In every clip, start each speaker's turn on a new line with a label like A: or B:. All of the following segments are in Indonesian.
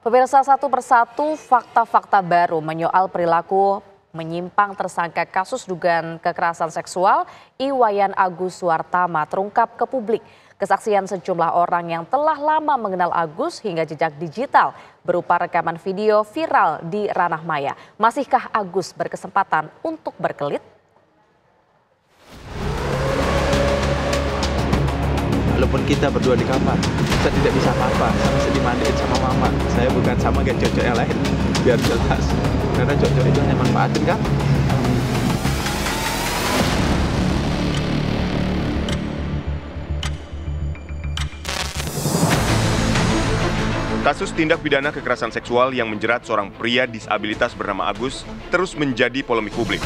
A: Pemirsa, satu persatu fakta-fakta baru menyoal perilaku menyimpang tersangka kasus dugaan kekerasan seksual Iwayan Agus Suartama terungkap ke publik. Kesaksian sejumlah orang yang telah lama mengenal Agus hingga jejak digital berupa rekaman video viral di ranah maya. Masihkah Agus berkesempatan untuk berkelit?
B: Walaupun kita berdua di kamar, saya tidak bisa apa-apa, sama saya dimandiin sama mama. Saya bukan sama kayak cocok yang lain, biar jelas. Karena cocok itu hanya manfaatin kan?
C: Kasus tindak pidana kekerasan seksual yang menjerat seorang pria disabilitas bernama Agus terus menjadi polemik publik.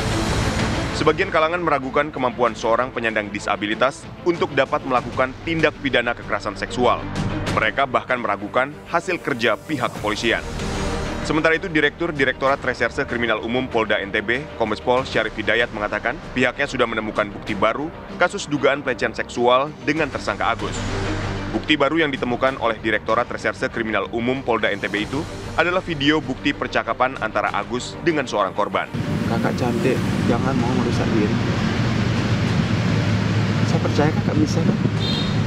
C: Sebagian kalangan meragukan kemampuan seorang penyandang disabilitas untuk dapat melakukan tindak pidana kekerasan seksual. Mereka bahkan meragukan hasil kerja pihak kepolisian. Sementara itu, Direktorat Reserse Kriminal Umum Polda NTB, Kombes Pol Syarif Hidayat mengatakan pihaknya sudah menemukan bukti baru kasus dugaan pelecehan seksual dengan tersangka Agus. Bukti baru yang ditemukan oleh Direktorat Reserse Kriminal Umum Polda NTB itu adalah video bukti percakapan antara Agus dengan seorang korban.
B: Kakak cantik, jangan mau merusak diri. Saya percaya kakak bisa kan?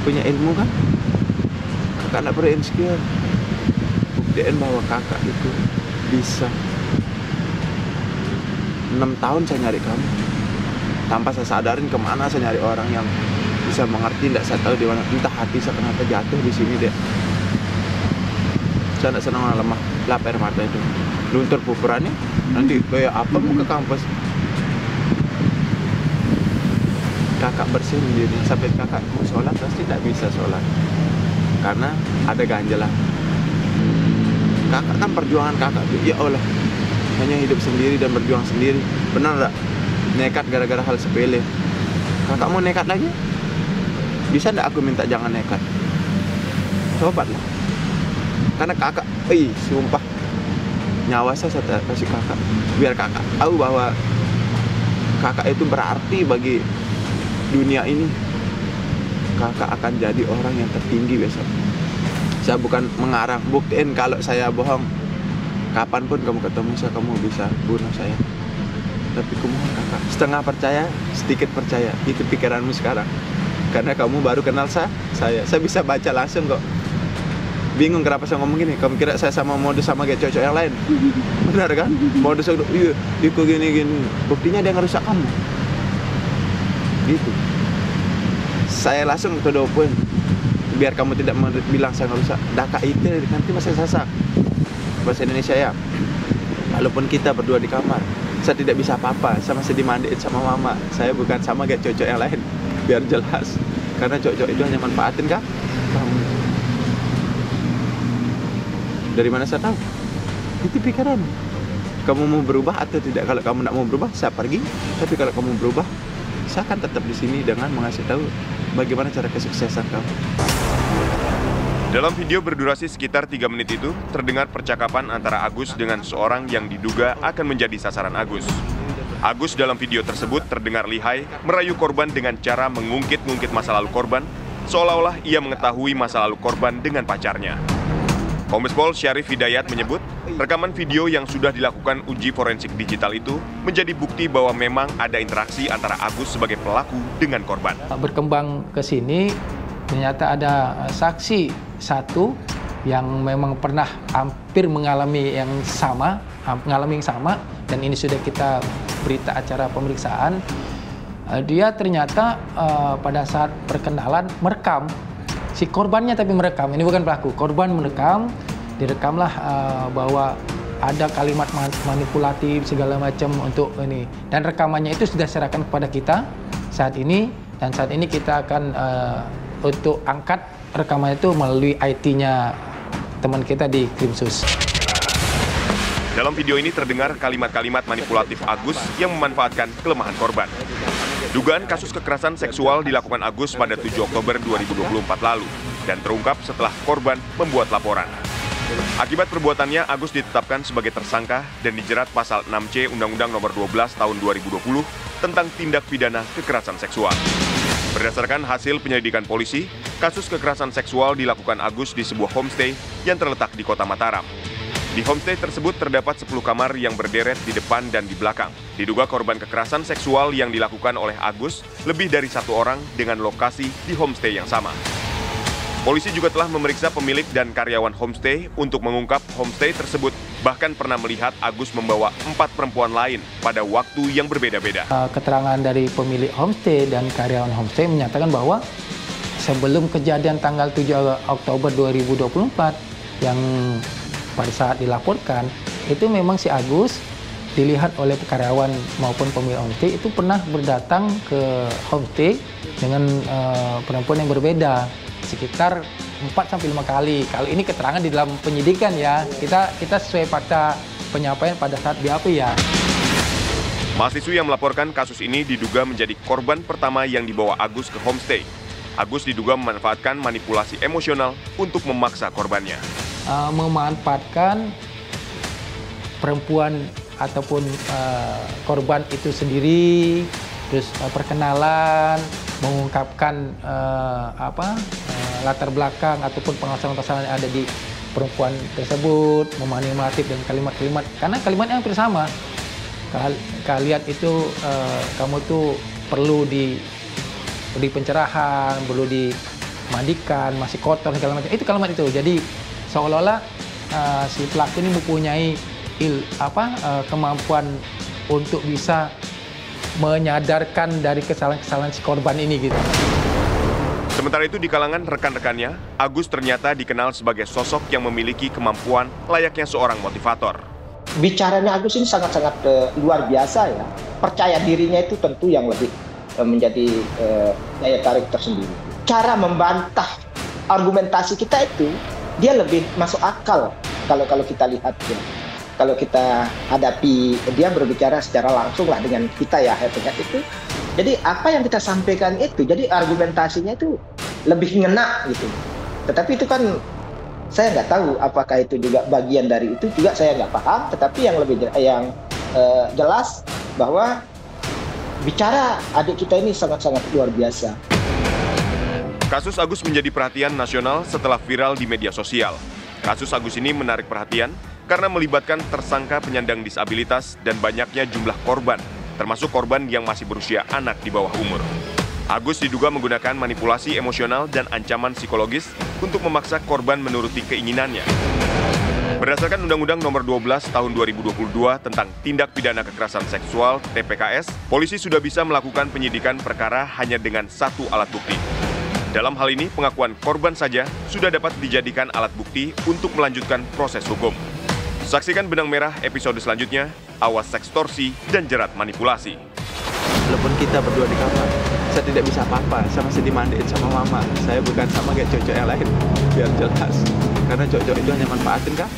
B: Punya ilmu kan? Kakak tidak perlu insecure. Buktiin bahwa kakak itu bisa. 6 tahun saya nyari kamu. Tanpa saya sadarin kemana saya nyari orang yang bisa mengerti, tidak saya tahu di mana. Entah hati saya kenapa jatuh di sini deh. Saya tidak senang orang lemah, lap air mata itu. Luntur pupurannya, nanti kayak apa mau ke kampus. Kakak bersihin diri, sampai kakak mau sholat pasti tidak bisa sholat. Karena ada ganjalan. Kakak kan perjuangan kakak, ya Allah. Hanya hidup sendiri dan berjuang sendiri. Benar tak? Nekat gara-gara hal sepele. Kakak mau nekat lagi? Bisa tidak aku minta jangan nekat? Cobalah. Karena kakak, sumpah. Nyawa saya kasih kakak, biar kakak tahu bahwa kakak itu berarti bagi dunia ini. Kakak akan jadi orang yang tertinggi besok. Saya bukan mengarang, buktiin kalau saya bohong. Kapanpun kamu ketemu saya, kamu bisa bunuh saya. Tapi kumohon kakak, setengah percaya, sedikit percaya. Itu pikiranmu sekarang. Karena kamu baru kenal saya bisa baca langsung kok. Bingung kenapa saya ngomong gini, kamu kira saya sama modus sama kayak cowok yang lain? Benar kan? Modus iya, ikut gini. Buktinya dia ngerusak kamu. Gitu. Saya langsung to the point. Biar kamu tidak bilang saya ngerusak. Daka itu nanti masih sasak. Bahasa Indonesia ya. Walaupun kita berdua di kamar, saya tidak bisa apa-apa, saya masih dimandiin sama mama. Saya bukan sama kayak cowok yang lain. Biar jelas. Karena cowok itu hanya manfaatin kan? Kamu. Dari mana saya tahu? Itu pikiran. Kamu mau berubah atau tidak? Kalau kamu tidak mau berubah, saya pergi. Tapi kalau kamu berubah, saya akan tetap di sini dengan mengasih tahu bagaimana cara kesuksesan kamu.
C: Dalam video berdurasi sekitar 3 menit itu, terdengar percakapan antara Agus dengan seorang yang diduga akan menjadi sasaran Agus. Agus dalam video tersebut terdengar lihai merayu korban dengan cara mengungkit-ungkit masa lalu korban, seolah-olah ia mengetahui masa lalu korban dengan pacarnya. Kombes Pol Syarif Hidayat menyebut, rekaman video yang sudah dilakukan uji forensik digital itu menjadi bukti bahwa memang ada interaksi antara Agus sebagai pelaku dengan korban.
D: Berkembang ke sini, ternyata ada saksi satu yang memang pernah hampir mengalami yang sama, dan ini sudah kita berita acara pemeriksaan. Dia ternyata pada saat perkenalan merekam. Si korbannya tapi merekam, ini bukan pelaku, korban merekam, direkamlah bahwa ada kalimat manipulatif segala macam untuk ini. Dan rekamannya itu sudah serahkan kepada kita saat ini, dan saat ini kita akan untuk angkat rekaman itu melalui IT-nya teman kita di Krimsus.
C: Dalam video ini terdengar kalimat-kalimat manipulatif Agus yang memanfaatkan kelemahan korban. Dugaan kasus kekerasan seksual dilakukan Agus pada 7 Oktober 2024 lalu dan terungkap setelah korban membuat laporan. Akibat perbuatannya, Agus ditetapkan sebagai tersangka dan dijerat pasal 6C Undang-Undang Nomor 12 Tahun 2020 tentang tindak pidana kekerasan seksual. Berdasarkan hasil penyelidikan polisi, kasus kekerasan seksual dilakukan Agus di sebuah homestay yang terletak di Kota Mataram. Di homestay tersebut terdapat 10 kamar yang berderet di depan dan di belakang. Diduga korban kekerasan seksual yang dilakukan oleh Agus lebih dari 1 orang dengan lokasi di homestay yang sama. Polisi juga telah memeriksa pemilik dan karyawan homestay untuk mengungkap homestay tersebut bahkan pernah melihat Agus membawa 4 perempuan lain pada waktu yang berbeda-beda.
D: Keterangan dari pemilik homestay dan karyawan homestay menyatakan bahwa sebelum kejadian tanggal 7 Oktober 2024 yang pada saat dilaporkan, itu memang si Agus dilihat oleh karyawan maupun pemilik homestay itu pernah berdatang ke homestay dengan perempuan yang berbeda sekitar 4-5 kali. Kalau ini keterangan di dalam penyidikan ya, kita sesuai fakta penyampaian pada saat BAP ya.
C: Mahasiswi yang melaporkan kasus ini diduga menjadi korban pertama yang dibawa Agus ke homestay. Agus diduga memanfaatkan manipulasi emosional untuk memaksa korbannya.
D: Memanfaatkan perempuan ataupun korban itu sendiri, terus perkenalan, mengungkapkan latar belakang ataupun penghasilan-penghasilan yang ada di perempuan tersebut, memanipulatif dengan kalimat-kalimat, karena kalimatnya hampir sama. Kalian itu kamu tuh perlu di pencerahan, perlu dimandikan, masih kotor segala macam. Itu kalimat itu. Jadi seolah-olah si pelaku ini mempunyai kemampuan untuk bisa menyadarkan dari kesalahan-kesalahan si korban ini gitu.
C: Sementara itu di kalangan rekan-rekannya, Agus ternyata dikenal sebagai sosok yang memiliki kemampuan layaknya seorang motivator.
E: Bicaranya Agus ini sangat-sangat luar biasa ya. Percaya dirinya itu tentu yang lebih menjadi daya tarik tersendiri. Cara membantah argumentasi kita itu dia lebih masuk akal kalau kita lihat ya. Kalau kita hadapi dia berbicara secara langsung lah dengan kita ya itu. Jadi apa yang kita sampaikan itu, jadi argumentasinya itu lebih ngena gitu. Tetapi itu kan saya nggak tahu apakah itu juga bagian dari itu juga saya nggak paham. Tetapi yang lebih jelas bahwa bicara adik kita ini sangat-sangat luar biasa.
C: Kasus Agus menjadi perhatian nasional setelah viral di media sosial. Kasus Agus ini menarik perhatian karena melibatkan tersangka penyandang disabilitas dan banyaknya jumlah korban, termasuk korban yang masih berusia anak di bawah umur. Agus diduga menggunakan manipulasi emosional dan ancaman psikologis untuk memaksa korban menuruti keinginannya. Berdasarkan Undang-Undang Nomor 12 Tahun 2022 tentang Tindak Pidana Kekerasan Seksual (TPKS), polisi sudah bisa melakukan penyidikan perkara hanya dengan 1 alat bukti. Dalam hal ini, pengakuan korban saja sudah dapat dijadikan alat bukti untuk melanjutkan proses hukum. Saksikan Benang Merah episode selanjutnya, Awas Sekstorsi dan Jerat Manipulasi.
B: Walaupun kita berdua di kamar, saya tidak bisa apa-apa, saya masih dimandiin sama mama. Saya bukan sama kayak cocok yang lain, biar jelas. Karena cocok itu hanya manfaatin kah?